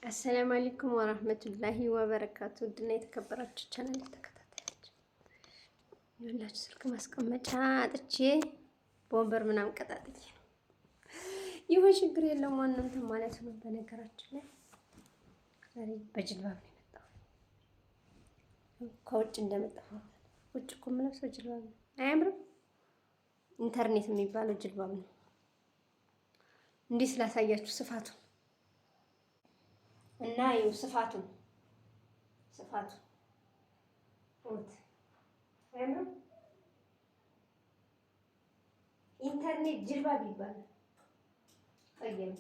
አሰላሙ አለይኩም ወራህመቱላሂ ወበረካቱ። ውድና የተከበራችሁ ቻናል ተከታታዮች ያላችሁ ስልክ ማስቀመጫ አጥቼ በወንበር ምናምን ቀጣጥቼ ነው። ይሁን ችግር የለውም ዋናንተ ማለት ነው። በነገራችን ላይ ዛሬ በጅልባብ ነው የመጣው። ከውጭ እንደመጣሁ ውጭ እኮ የምለብሰው ጅልባብ ነው። አያምርም? ኢንተርኔት የሚባለው ጅልባብ ነው። እንዲህ ስላሳያችሁ ስፋቱ እና ይኸው ስፋቱ ኢንተርኔት ጅልባብ ይባላል። ቀየም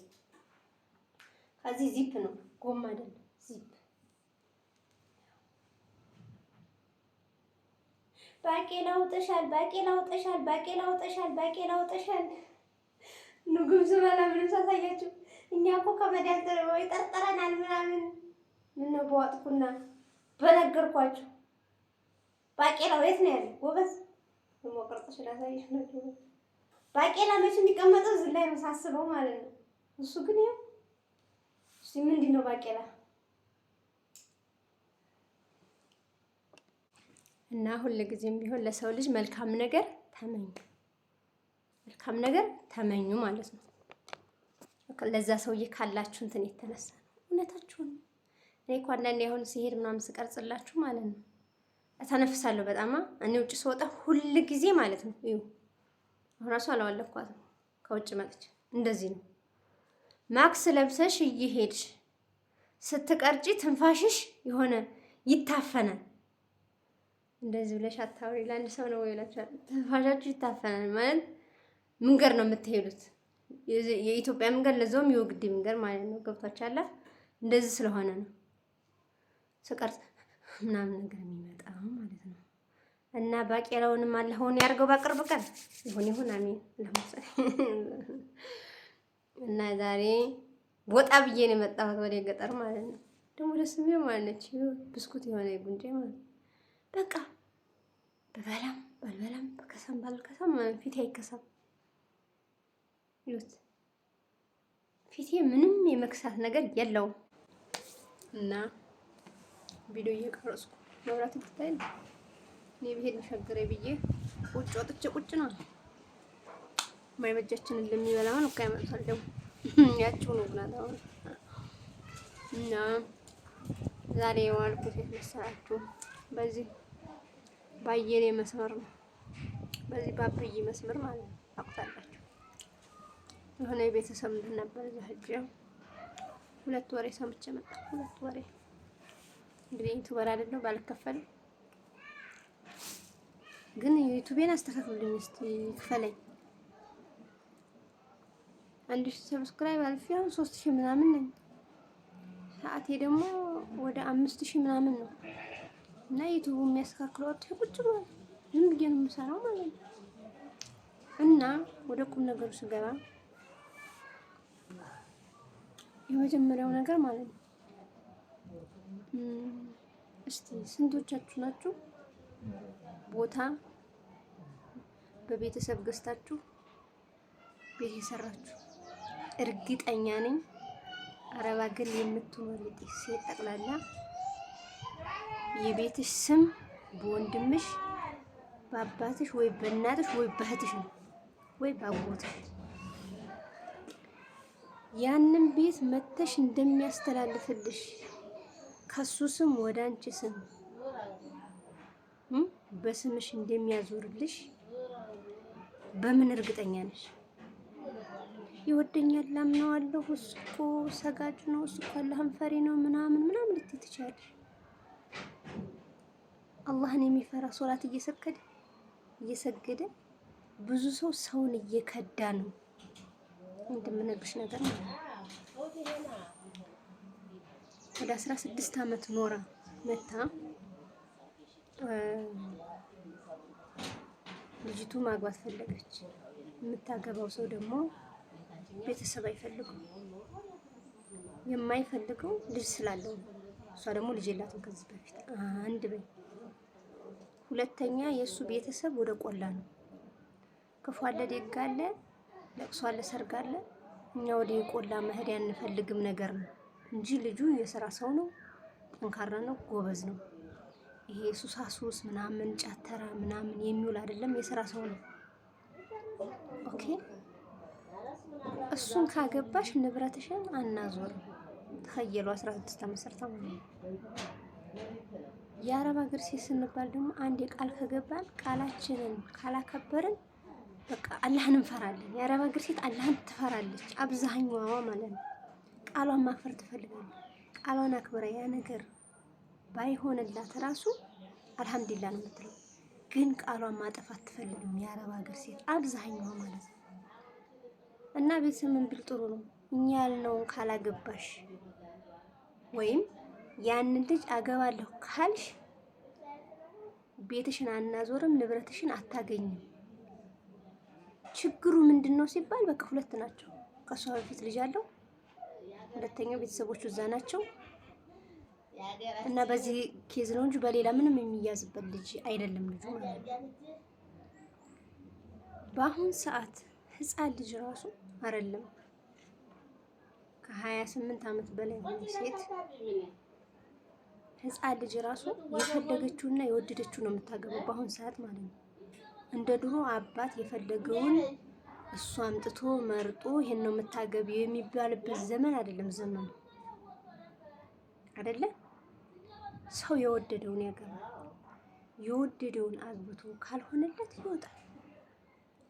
ከዚህ ዚፕ ነው፣ ጎማ አይደለም፣ ዚፕ። ባቄላ አውጥሻል፣ ባቄላ አውጥሻል፣ ባቄላ አውጥሻል፣ ባቄላ አውጥሻል። ምግብ ስበላ ምን ሳሳያችሁ እኛ እኮ ከመዳንተር ወይ ጠርጠረናል ምናምን። ምን ነው በዋጥኩና በነገርኳችሁ። ባቄላው የት ነው ያለው? ጎበዝ ደግሞ ቀርጠሽ ላሳይሽ ነው። ባቄላ መቼ የሚቀመጠው እዚህ ላይ ነው ሳስበው ማለት ነው። እሱ ግን ያው እሺ፣ ምንድን ነው ባቄላ? እና ሁልጊዜም ቢሆን ለሰው ልጅ መልካም ነገር ተመኙ፣ መልካም ነገር ተመኙ ማለት ነው። ለዛ ሰውዬ ካላችሁ እንትን የተነሳ ነው። እውነታችሁን እኔ እኮ አንዳንዴ አሁን ሲሄድ ምናምን ስቀርጽላችሁ ማለት ነው እተነፍሳለሁ በጣም። እኔ ውጭ ስወጣ ሁል ጊዜ ማለት ነው ይኸው አሁን እራሱ አላወለኳትም ከውጭ መጥቼ እንደዚህ ነው። ማክስ ለብሰሽ እየሄድሽ ስትቀርጪ ትንፋሽሽ የሆነ ይታፈናል። እንደዚህ ብለሽ አታውሪ። ለአንድ ሰው ነው ወይ ብላችኋል። ትንፋሻችሁ ይታፈናል ማለት መንገድ ነው የምትሄዱት። የኢትዮጵያ መንገድ ለዛውም የወግዲ መንገድ ማለት ነው። ገብቷችኋል? እንደዚህ ስለሆነ ነው ስቀርጽ ምናምን ነገር የሚመጣው ማለት ነው። እና ባቄላውንም አላህውን ያርገው በቅርብ ቀን ይሁን አሜን። እና ዛሬ ወጣ ብዬ ነው የመጣሁት ወደ ገጠር ማለት ነው። ደግሞ ደስ የሚል ማለት ነች ብስኩት የሆነ ጉንጬ ማለት በቃ በበላም ባልበላም በከሰም ባልከሰም ፊቴ አይከሰም። ይሁት ፊቴ ምንም የመክሳት ነገር የለውም። እና ቪዲዮ እየቀረጽኩ መብራት ይታያል። እኔ ብሄድ ሸገረኝ ብዬ ቁጭ ወጥቼ ቁጭ ነው ማይበጃችንን ለሚበላው ነው ካይመጣል ደግሞ ያጭው ነው ብላታው። እና ዛሬ ዋልኩት መሰራችሁ በዚህ ባየኔ መስመር ነው፣ በዚህ ባብይ መስመር ማለት ነው። አቁታላችሁ የሆነ የቤተሰብ እንትን ነበር እዛ ሂጅ 2 ወሬ ሰምቼ መጣ። 2 ወሬ እንግዲህ ዩቲዩበር አይደለም ባልከፈልም ግን ዩቲዩቤን አስተካክሉልኝ እስቲ ክፈለኝ። 1000 ሰብስክራይብ አልፌ አሁን 3000 ምናምን ነኝ። ሰዓቴ ደግሞ ወደ 5000 ምናምን ነው። እና ዩቲዩብ የሚያስተካክለው ቁጭ ብሎ ዝም ብዬ ነው የምሰራው ማለት ነው። እና ወደ ቁም ነገሩ ስገባ የመጀመሪያው ነገር ማለት ነው እስቲ ስንቶቻችሁ ናችሁ ቦታ በቤተሰብ ገዝታችሁ ቤት የሰራችሁ? እርግጠኛ ነኝ አረብ ሀገር የምትኖር ሴት ጠቅላላ የቤትሽ ስም በወንድምሽ በአባትሽ ወይ በእናትሽ ወይ በእህትሽ ነው ወይ ባጎትሽ። ያንን ቤት መተሽ እንደሚያስተላልፍልሽ ከሱ ስም ወደ አንቺ ስም በስምሽ እንደሚያዞርልሽ በምን እርግጠኛ ነሽ? ይወደኛል ላምነዋለሁ፣ እሱ እኮ ሰጋጅ ነው፣ እሱ እኮ አላህን ፈሪ ነው ምናምን ልትይ ትችያለሽ። አላህን የሚፈራ ሶላት እየሰገደ ብዙ ሰው ሰውን እየከዳ ነው። እንደምነግርሽ ነገር ነው። ወደ 16 አመት ኖራ መታ ልጅቱ ማግባት ፈለገች። የምታገባው ሰው ደግሞ ቤተሰብ አይፈልጉም። የማይፈልገው ልጅ ስላለው ነው። እሷ ደግሞ ልጅ የላትም ከዚህ በፊት አንድ በይ። ሁለተኛ የእሱ ቤተሰብ ወደ ቆላ ነው። ክፉ አለ ደግ አለ፣ ለቅሶ አለ ሰርግ አለ። እኛ ወደ ቆላ መሄድ አንፈልግም ነገር ነው። እንጂ ልጁ የስራ ሰው ነው፣ ጠንካራ ነው፣ ጎበዝ ነው። ይሄ ሱሳሱስ ምናምን ጫተራ ምናምን የሚውል አይደለም፣ የስራ ሰው ነው። ኦኬ እሱን ካገባሽ ንብረትሽን አናዞርም። ተኸየሉ 16 ዓመት ሰርታ ማለት ነው። የአረብ ሀገር ሴት ስንባል ደግሞ አንድ ቃል ከገባን ቃላችንን ካላከበርን በቃ አላህን እንፈራለን። የአረብ ሀገር ሴት አላህን ትፈራለች አብዛኛዋ ማለት ነው። ቃሏን ማክበር ትፈልጋለች። ቃሏን አክብራ ያ ነገር ባይሆንላት ራሱ አልሐምዱሊላህ ነው የምትለው። ግን ቃሏን ማጠፋት ትፈልግም የአረብ ሀገር ሴት አብዛኛዋ ማለት ነው። እና ቤተሰብ ምን ቢል ጥሩ ነው? እኛ ያልነውን ካላገባሽ ወይም ያንን ልጅ አገባለሁ ካልሽ ቤትሽን አናዞርም፣ ንብረትሽን አታገኝም። ችግሩ ምንድነው ሲባል በቃ ሁለት ናቸው። ከሷ በፊት ልጅ አለው፣ ሁለተኛው ቤተሰቦቹ እዛ ናቸው። እና በዚህ ኬዝ ነው እንጂ በሌላ ምንም የሚያዝበት ልጅ አይደለም ልጁ ማለት ነው። በአሁን ሰዓት ህፃን ልጅ ራሱ አይደለም ከ28 ዓመት በላይ ሆነ ሴት ህፃን ልጅ ራሱ የፈለገችውና የወደደችው ነው የምታገባው በአሁን ሰዓት ማለት ነው። እንደ ድሮ አባት የፈለገውን እሱ አምጥቶ መርጦ ይሄን ነው የምታገቢው የሚባልበት ዘመን አይደለም ዘመኑ አይደለ። ሰው የወደደውን ያገባል። የወደደውን አግብቶ ካልሆነለት ይወጣል።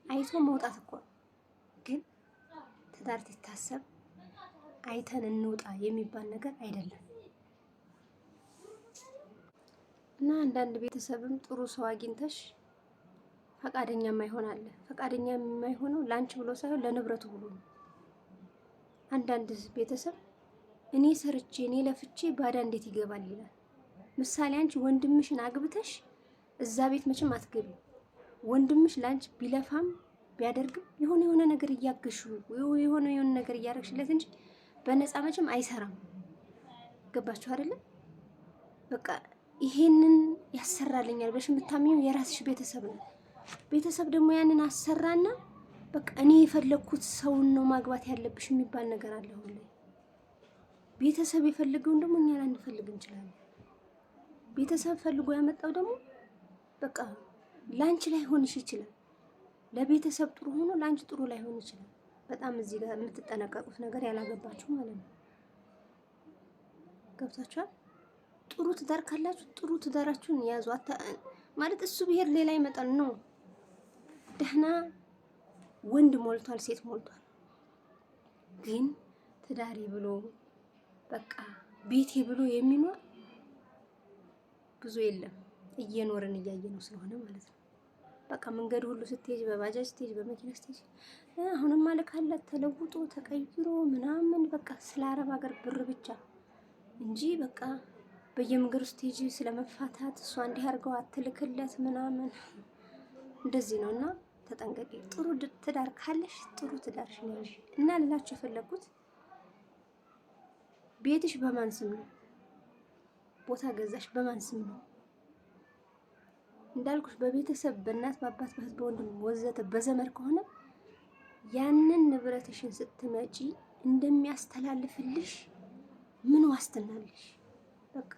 አይቶ መውጣት እኮ ግን ትዳር ሲታሰብ አይተን እንውጣ የሚባል ነገር አይደለም። እና አንዳንድ ቤተሰብም ጥሩ ሰው አግኝተሽ ፈቃደኛ የማይሆን አለ። ፈቃደኛ የማይሆነው ላንቺ ብሎ ሳይሆን ለንብረቱ ብሎ ነው። አንዳንድ ቤተሰብ እኔ ሰርቼ እኔ ለፍቼ ባዳ እንዴት ይገባል ይላል። ምሳሌ አንቺ ወንድምሽን አግብተሽ እዛ ቤት መቼም አትገቢ። ወንድምሽ ላንቺ ቢለፋም ቢያደርግም የሆነ ነገር እያገሹ የሆነ ነገር እያረግሽለት እንጂ በነፃ መቼም አይሰራም። ገባችሁ አይደለም? በቃ ይሄንን ያሰራልኛል ብለሽ የምታምኚው የራስሽ ቤተሰብ ነው። ቤተሰብ ደግሞ ያንን አሰራና በቃ እኔ የፈለኩት ሰውን ነው ማግባት ያለብሽ የሚባል ነገር አለ። ሁሉ ቤተሰብ የፈለገውን ደግሞ እኛ ላንፈልግ እንችላለን። ቤተሰብ ፈልጎ ያመጣው ደግሞ በቃ ላንቺ ላይ ሆንሽ ይችላል። ለቤተሰብ ጥሩ ሆኖ ላንቺ ጥሩ ላይ ሆን ይችላል። በጣም እዚህ ጋር የምትጠነቀቁት ነገር ያላገባችሁ ማለት ነው። ገብታችኋል? ጥሩ ትዳር ካላችሁ ጥሩ ትዳራችሁን ያዙ። ማለት እሱ ብሄር ሌላ ይመጣል ነው። ደህና ወንድ ሞልቷል፣ ሴት ሞልቷል። ግን ትዳሪ ብሎ በቃ ቤቴ ብሎ የሚኖር ብዙ የለም። እየኖርን እያየነው ስለሆነ ማለት ነው። በቃ መንገድ ሁሉ ስትሄጂ፣ በባጃጅ ስትሄጂ፣ በመኪና ስትሄጂ አሁንም ማለት ካለ ተለውጦ ተቀይሮ ምናምን በቃ ስለ አረብ ሀገር ብር ብቻ እንጂ በቃ በየመንገዱ ስትሄጂ ስለመፋታት እሷ እንዲህ አድርገው አትልክለት ምናምን እንደዚህ ነው። እና ተጠንቀቂ። ጥሩ ትዳር ካለሽ ጥሩ ትዳርሽ ነው ያዥ። እና ልላችሁ የፈለኩት ቤትሽ በማን ስም ነው? ቦታ ገዛሽ በማን ስም ነው? እንዳልኩሽ በቤተሰብ በእናት በአባት በእህት በወንድም ወዘተ በዘመድ ከሆነ ያንን ንብረትሽን ስትመጪ እንደሚያስተላልፍልሽ ምን ዋስትና አለሽ? በቃ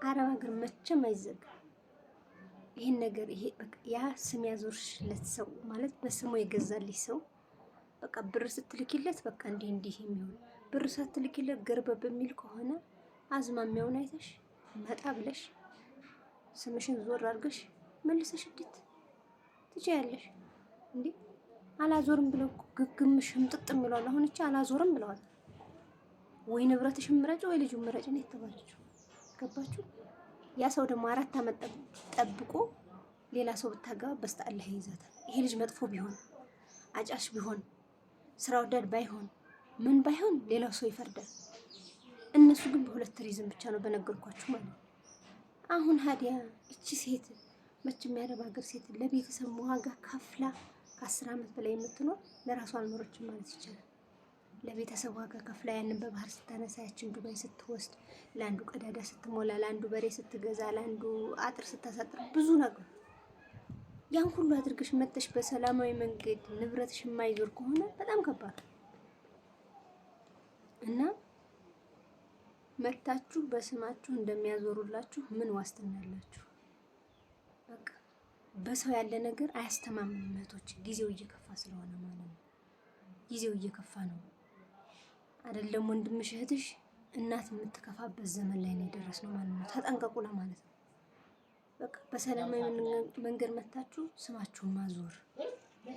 አረብ ሀገር መቼም አይዘጋም ይሄን ነገር። ይሄ በቃ ያ ስም ያዞርሽለት ሰው ማለት በስሙ የገዛልሽ ሰው በቃ ብር ስትልኪለት በቃ እንዲህ የሚሆን ብር ሳትልኪለት ገርበብ በሚል ከሆነ አዝማሚያውን አይተሽ መጣ ብለሽ ስምሽን ዞር አድርገሽ መልሰሽ እንዴት ትችያለሽ እንዴ? አላዞርም ብለው ግግም ሽምጥጥ የሚሏል። አሁን እቺ አላዞርም ብለዋል። ወይ ንብረትሽን ምረጭ ወይ ልጁን ምረጭ ነው የተባለችው። ገባችሁ? ያ ሰው ደግሞ 4 ዓመት ጠብቆ ሌላ ሰው ብታገባ በስተአላህ ይይዛታል። ይሄ ልጅ መጥፎ ቢሆን አጫሽ ቢሆን ስራ ወዳድ ባይሆን ምን ባይሆን ሌላው ሰው ይፈርዳል። እነሱ ግን በሁለት ሪዝን ብቻ ነው በነገርኳችሁ ማለት ነው። አሁን ሀዲያ እቺ ሴት መቼም የአረብ ሀገር ሴት ለቤተሰብ ዋጋ ከፍላ ከ10 ዓመት በላይ የምትኖር ለራሷ አልኖረችም ማለት ይቻላል። ለቤተሰብ ዋጋ ከፍላ ያንን በባህር ስታነሳ፣ ያችን ዱባይ ስትወስድ፣ ለአንዱ ቀዳዳ ስትሞላ፣ ለአንዱ በሬ ስትገዛ፣ ለአንዱ አጥር ስታሳጥር፣ ብዙ ነገር ያን ሁሉ አድርገሽ መጥተሽ በሰላማዊ መንገድ ንብረትሽ የማይዞር ከሆነ በጣም ከባድ እና መታችሁ በስማችሁ እንደሚያዞሩላችሁ ምን ዋስትና አላችሁ? በቃ በሰው ያለ ነገር አያስተማምንም። እህቶች ጊዜው እየከፋ ስለሆነ ማለት ነው። ጊዜው እየከፋ ነው አይደለም? ወንድምሽ እህትሽ እናት የምትከፋበት ዘመን ላይ ነው የደረስነው ማለት ነው። ተጠንቀቁ ለማለት ነው። በቃ በሰላማዊ መንገድ መታችሁ ስማችሁን ማዞር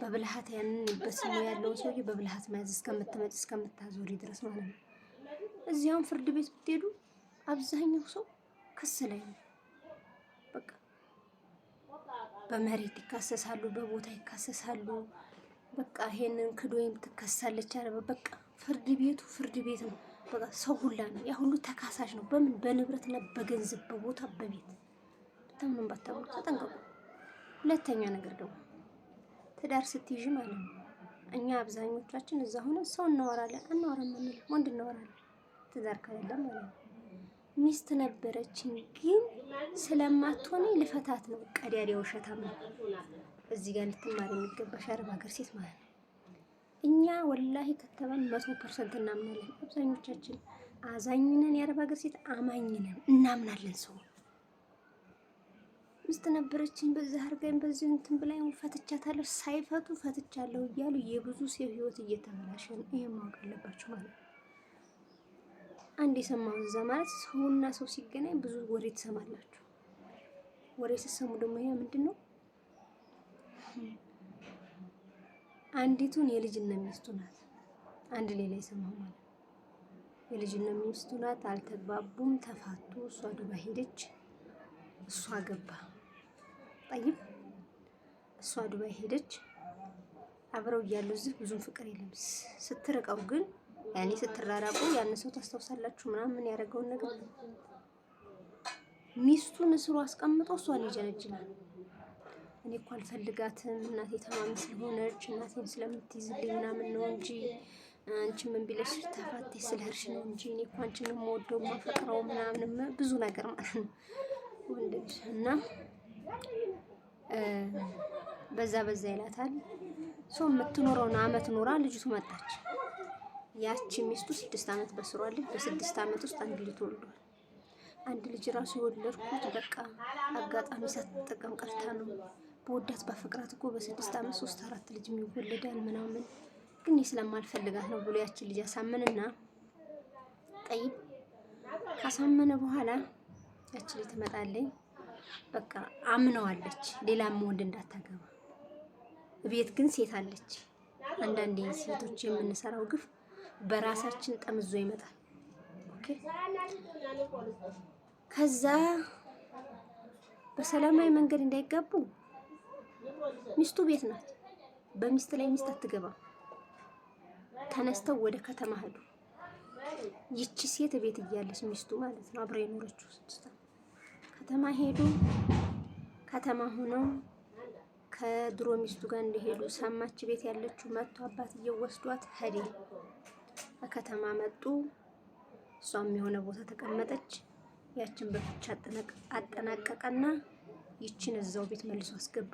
በብልሃት ያንን በስሙ ያለውን ሰውዬ በብልሃት መያዝ እስከምትመጪ እስከምታዞሪ ድረስ ማለት ነው። እዚያውን ፍርድ ቤት ብትሄዱ አብዛኛው ሰው ክስ ላይ ነው። በቃ በመሬት ይካሰሳሉ፣ በቦታ ይካሰሳሉ። በቃ ይሄንን ክዶ ወይም ትከሳለች አለ። በቃ ፍርድ ቤቱ ፍርድ ቤት ነው። በቃ ሰው ሁላ ነው። ያ ሁሉ ተካሳሽ ነው። በምን በንብረትና በገንዘብ በቦታ በቤት በጣም ባታውቁ ተጠንቀቁ። ሁለተኛ ነገር ደግሞ ትዳር ስትይዥ ማለት ነው። እኛ አብዛኞቻችን እዛ ሆነ ሰው እናወራለን አናወራም ማለት ወንድ እናወራለን። ትዳር ከሌለ ማለት ነው። ሚስት ነበረችኝ ግን ስለማትሆነ ልፈታት ነው። ቀዳዳ ውሸታም ነው። እዚህ ጋር ልትማር የሚገባሽ አረብ ሀገር ሴት ማለት ነው። እኛ ወላሂ ከተባን 100% እናምናለን። አብዛኞቻችን አዛኝነን፣ የአረብ ሀገር ሴት አማኝነን እናምናለን። ሰው ሚስት ነበረችኝ በዛ አርጋኝ በዚህ እንትን ብላኝ ፈትቻታለሁ፣ ሳይፈቱ ፈትቻለሁ እያሉ የብዙ ሰው ህይወት እየተበላሸ ነው። ይሄን ማወቅ አለባችሁ ማለት ነው። አንድ የሰማው እዛ ማለት ሰውና ሰው ሲገናኝ ብዙ ወሬ ትሰማላችሁ። ወሬ ስትሰሙ ደግሞ ይሄ ምንድነው? አንዲቱን የልጅነት ሚስቱ ናት፣ አንድ ሌላ የሰማው ማለት የልጅነት ሚስቱ ናት። አልተግባቡም፣ ተፋቱ። እሷ ዱባይ ሄደች፣ እሷ ገባ። ጠይብ እሷ ዱባይ ሄደች። አብረው እያሉ እዚህ ብዙም ፍቅር የለም። ስትርቀው ግን ያኔ ስትራራቁ ያን ሰው ታስታውሳላችሁ ምናምን ያደረገውን ነገር ሚስቱን እስሩ አስቀምጦ እሷን ይጀነጅናል። እኔ እኮ አልፈልጋትም እናቴ ታማሚ ስለሆነች እናቴን ስለምትይዝልኝ ምናምን ነው እንጂ አንቺ ምን ቢለሽ ተፋተሽ ስለሄድሽ ነው እንጂ እኔ እኮ አንቺን ነው የምወደው የማፈቅረው ምናምን ብዙ ነገር ማለት ነው ወንድ ልጅ እና በዛ ይላታል። ሰው የምትኖረውን አመት ኖራ ልጅቱ መጣች። ያቺ ሚስቱ 6 አመት በስሯለች። በ6 አመት ውስጥ አንድ ልጅ ወልዷል። አንድ ልጅ ራሱ የወለድኩት በቃ አጋጣሚ ሳትጠቀም ቀርታ ነው። በወዳት ባፈቅራት እኮ በ6 አመት 3-4 ልጅ የሚወለዳል ምናምን፣ ግን ስለማልፈልጋት ነው ብሎ ያቺ ልጅ አሳመንና ጠይብ ካሳመነ በኋላ ያቺ ልጅ ትመጣለች። በቃ አምነዋለች ሌላም ወንድ እንዳታገባ። ቤት ግን ሴት አለች። አንዳንዴ ሴቶች የምንሰራው ግፍ በራሳችን ጠምዞ ይመጣል። ኦኬ ከዛ በሰላማዊ መንገድ እንዳይጋቡ ሚስቱ ቤት ናት። በሚስት ላይ ሚስት አትገባም። ተነስተው ወደ ከተማ ሄዱ። ይቺ ሴት ቤት እያለች ሚስቱ ማለት ነው አብረው የኖረችው 6 አመት ከተማ ሄዱ። ከተማ ሆነው ከድሮ ሚስቱ ጋር እንደሄዱ ሰማች። ቤት ያለችው መጥቶ አባትየው ወስዷት ሄደ። ከተማ መጡ። እሷም የሆነ ቦታ ተቀመጠች። ያችን በፍቻ አጠናቀቀና ይችን እዛው ቤት መልሶ አስገባ።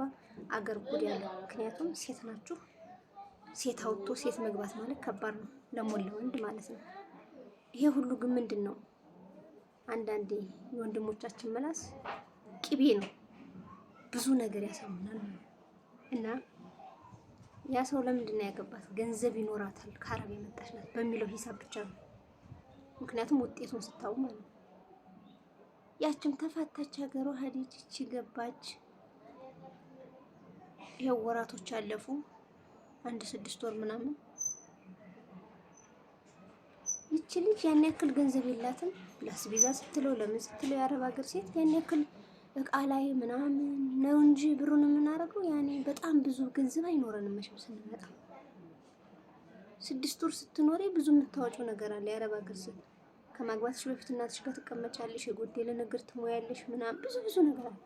አገር ጉድ ያለ። ምክንያቱም ሴት ናችሁ። ሴት አውጥቶ ሴት መግባት ማለት ከባድ ነው፣ ለሞላ ወንድ ማለት ነው። ይሄ ሁሉ ግን ምንድን ነው? አንዳንዴ የወንድሞቻችን መላስ ቅቤ ነው፣ ብዙ ነገር ያሳምናል። እና ያ ሰው ለምንድን ነው ያገባት? ገንዘብ ይኖራታል ከአረብ የመጣች ናት በሚለው ሂሳብ ብቻ ነው። ምክንያቱም ውጤቱን ስታው ማለት ነው። ያችም ተፋታች፣ ሀገሯ ሄደች፣ እቺ ገባች። ይሄው ወራቶች አለፉ፣ 1-6 ወር ምናምን። ይቺ ልጅ ያን ያክል ገንዘብ የላትም። ላስቤዛ ስትለው ለምን ስትለው የአረብ ሀገር ሴት ያን ያክል እቃ ላይ ምናምን ነው እንጂ ብሩን የምናደርገው ያኔ በጣም ብዙ ገንዘብ አይኖረንም። መቼም ስንመጣ 6 ወር ስትኖሪ ብዙ የምታወጪው ነገር አለ። የአረብ ሀገር ሴት ከማግባትሽ በፊት እናትሽ ጋር ትቀመጫለሽ፣ የጎደለ ነገር ትሞያለሽ ምናምን ብዙ ነገር አለ።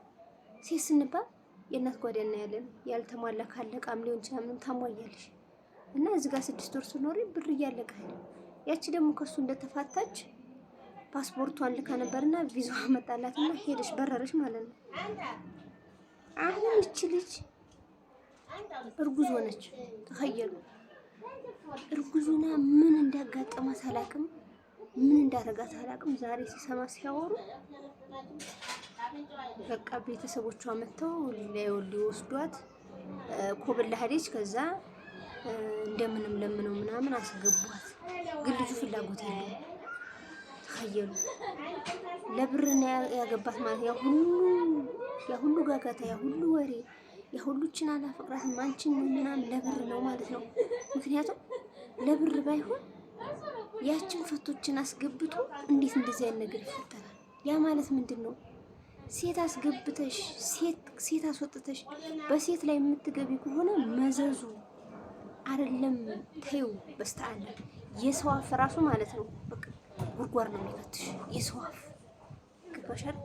ሴት ስንባል የእናት ጓዳ እናያለን። ያልተሟላ ካለ እቃም ሊሆን ይችላል ምን ታሟያለሽ። እና እዚህ ጋር 6 ወር ስትኖሪ ብር እያለቀ ያቺ ደግሞ ከሱ እንደተፋታች ፓስፖርቷን ልካ ነበርና ቪዛዋ መጣላትና ሄደሽ በረረሽ ማለት ነው። አሁን እቺ ልጅ እርጉዝ ሆነች። ተኸየሉ እርጉዙና ምን እንዳጋጠማት አላውቅም። ምን እንዳደረጋት አላውቅም። ዛሬ ሲሰማ ሲያወሩ በቃ ቤተሰቦቿ መጥተው ሊወስዷት ኮብላ ሄደች። ከዛ እንደምንም ለምነው ምናምን አስገቧት። ግን ልጁ ፍላጎት የለውም። ተኸየሉ ለብር ነው ያገባት ማለት ያ ሁሉ ጋጋታ፣ ያ ሁሉ ወሬ፣ ያ ሁሉችን አላፈቅራትም አንቺን ምናምን ለብር ነው ማለት ነው። ምክንያቱም ለብር ባይሆን ያችን ፈቶችን አስገብቶ እንዴት እንደዚህ አይነት ነገር ይፈጠራል? ያ ማለት ምንድን ነው? ሴት አስገብተሽ ሴት አስወጥተሽ በሴት ላይ የምትገቢ ከሆነ መዘዙ አይደለም ተይው በስተአለ የሰው አፍ ራሱ ማለት ነው በቃ ጉርጓር ነው የሚከትሽ የሰው አፍ ግባሻል።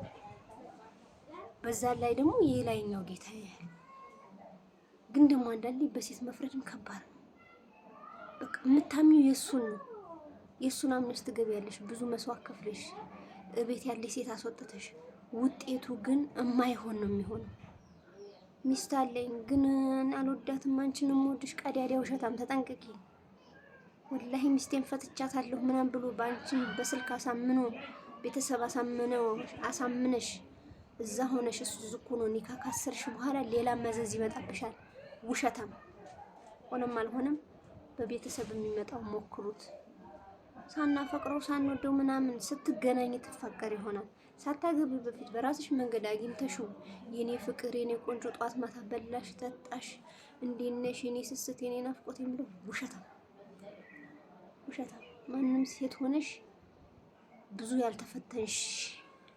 በዛ ላይ ደግሞ የላይኛው ጌታ ያያል። ግን ደግሞ አንዳንዴ በሴት መፍረድም ከባድ ነው። በቃ የምታምኚው የእሱን አምነሽ ትገቢያለሽ። ብዙ መስዋዕት ከፍለሽ እቤት ያለሽ ሴት አስወጥተሽ ውጤቱ ግን የማይሆን ነው የሚሆነው። ሚስት አለኝ ግን አልወዳትም አንቺን የምወድሽ ቀዳዳ ውሸታም ተጠንቅቂ። ወላሂ ሚስቴን ፈትቻታለሁ ምናምን ብሎ በአንቺን በስልክ አሳምኖ ቤተሰብ አሳምነሽ እዛ ሆነሽ እሱ ዝኩ ነው ኒካ ካሰርሽ በኋላ ሌላ መዘዝ ይመጣብሻል። ውሸታም ሆነም አልሆነም በቤተሰብ የሚመጣው ሞክሩት። ሳናፈቅረው ሳንወደው ምናምን ስትገናኝ ትፋቀር ይሆናል። ሳታገቢ በፊት በራስሽ መንገድ አግኝተሽው የኔ ፍቅር የኔ ቆንጆ ጧት ማታ በላሽ ጠጣሽ እንዴት ነሽ የኔ ስስት የኔ ናፍቆት የሚለው ውሸታም። ማንም ሴት ሆነሽ ብዙ ያልተፈተንሽ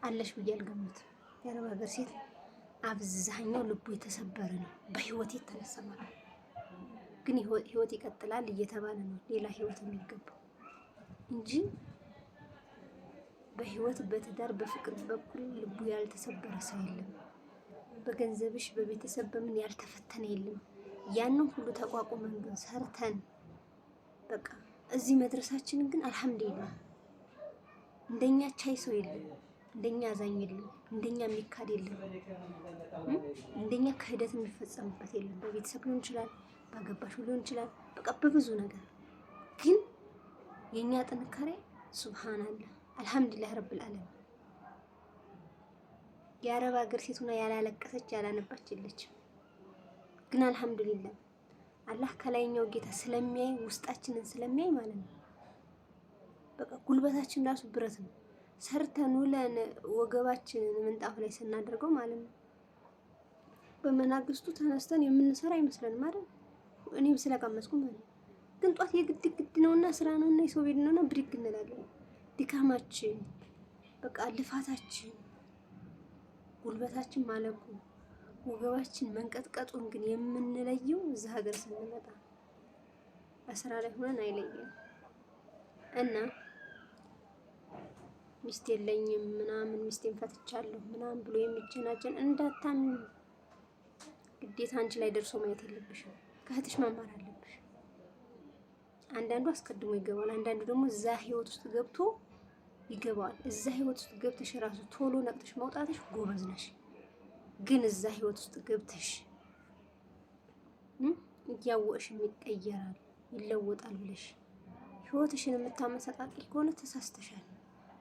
አለሽ ብዬ አልገምትም። የአረብ ሀገር ሴት አብዛኛው ልቡ የተሰበረ ነው በህይወት የተነሳ ማለት ግን ህይወት ይቀጥላል እየተባለ ነው ሌላ ህይወት የሚገባው እንጂ በህይወት በትዳር በፍቅር በኩል ልቡ ያልተሰበረ ሰው የለም። በገንዘብሽ በቤተሰብ በምን ያልተፈተነ የለም። ያንን ሁሉ ተቋቁመን ግን ሰርተን በቃ እዚህ መድረሳችን ግን አልሐምዱሊላህ። እንደኛ ቻይ ሰው የለም፣ እንደኛ አዛኝ የለም፣ እንደኛ የሚካድ የለም፣ እንደኛ ክህደት የሚፈጸምበት የለም። በቤተሰብ ሊሆን ይችላል፣ ባገባሹ ሊሆን ይችላል፣ በቃ በብዙ ነገር ግን የኛ ጥንካሬ ሱብሃንአላህ አልሐምዱሊላህ ረብል ዓለሚን። የአረብ ሀገር ሴት ሆና ያላለቀሰች ያላነባች የለችም። ግን አልሐምዱሊላህ አላህ ከላይኛው ጌታ ስለሚያይ ውስጣችንን ስለሚያይ ማለት ነው። በቃ ጉልበታችን ራሱ ብረት ነው። ሰርተን ውለን ወገባችንን ምንጣፍ ላይ ስናደርገው ማለት ነው በመናግስቱ ተነስተን የምንሰራ አይመስለንም አይደል? እኔም ስለቀመስኩ ማለት ነው። ግን ጧት የግድ ነውና ስራ ነውና የሰው ቤት ነውና ብድግ እንላለን። ድካማችን በቃ ልፋታችን ጉልበታችን ማለቁ ወገባችን መንቀጥቀጡን ግን የምንለየው እዛ ሀገር ስንመጣ በስራ ላይ ሆነን አይለየም። እና ሚስት የለኝም ምናምን ሚስቴን ፈትቻለሁ ምናምን ብሎ የሚጀናጀን እንዳታምኝ። ግዴታ አንቺ ላይ ደርሶ ማየት የለብሽም። ከእህትሽ መማር አለብሽ። አንዳንዱ አስቀድሞ ይገባል፣ አንዳንዱ ደግሞ እዛ ህይወት ውስጥ ገብቶ ይገባዋል። እዛ ህይወት ውስጥ ገብተሽ ራሱ ቶሎ ነቅተሽ መውጣትሽ ጎበዝ ነሽ። ግን እዛ ህይወት ውስጥ ገብተሽ እያወቅሽ ይቀየራል ይለወጣል ብለሽ ህይወትሽን የምታመሰቃቂ ከሆነ ተሳስተሻል።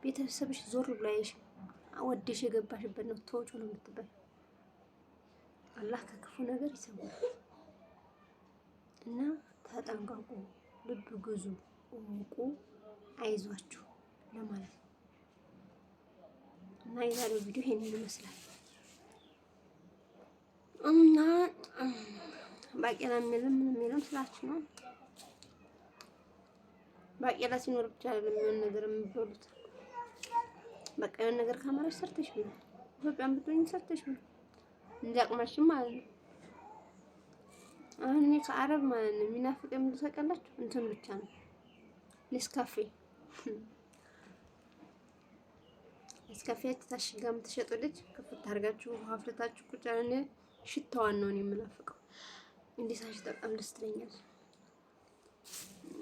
ቤተሰብሽ ዞር ብሎ አይሽ ወደሽ የገባሽበት ነው ተወጪ ነው የምትባይ። አላህ ከክፉ ነገር ይሰውራል እና ተጠንቀቁ፣ ልብ ግዙ፣ እወቁ፣ አይዟችሁ ለማለት ነው። እና የዛሬው ቪዲዮ ይሄንን ይመስላል። እና ባቄላ የሚልም ምን የሚልም ስላችሁ ነው። ባቄላ ሲኖር ብቻ የሚሆን ነገር የሚበሉት በቃ የሆነ ነገር ካመረሽ ሰርተሽ ነው። ኢትዮጵያን ብትሆኝ ሰርተሽ ነው እንዲያቅማሽም ማለት ነው። አሁን እኔ ከአረብ ማለት ነው የሚናፍቅ የምትሰቀላችሁ እንትን ብቻ ነው ኔስካፌ ኔስካፌያችሁ ታሽጋ የምትሸጡ ልጅ ክፍት አድርጋችሁ ውሃ አፍልታችሁ ቁጭ ያለ ሽታዋን ነው የምናፍቀው። እንዴ ሳሽ በጣም ደስ ትለኛል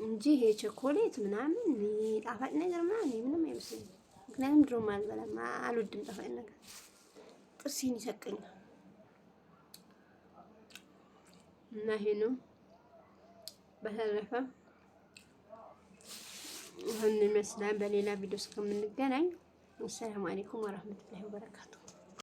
እንጂ ይሄ ቸኮሌት ምናምን ጣፋጭ ነገር ምናምን ምንም አይመስለኝም። ምክንያቱም ድሮም አልበላም፣ አልወድም ጣፋጭ ነገር፣ ጥርሴን ይሰቀኛል። እና ይሄ ነው። በተረፈ ይህን ይመስላል። በሌላ ቪዲዮ እስከምንገናኝ አሰላሙ አለይኩም ወራህመቱላሂ ወበረካቱ።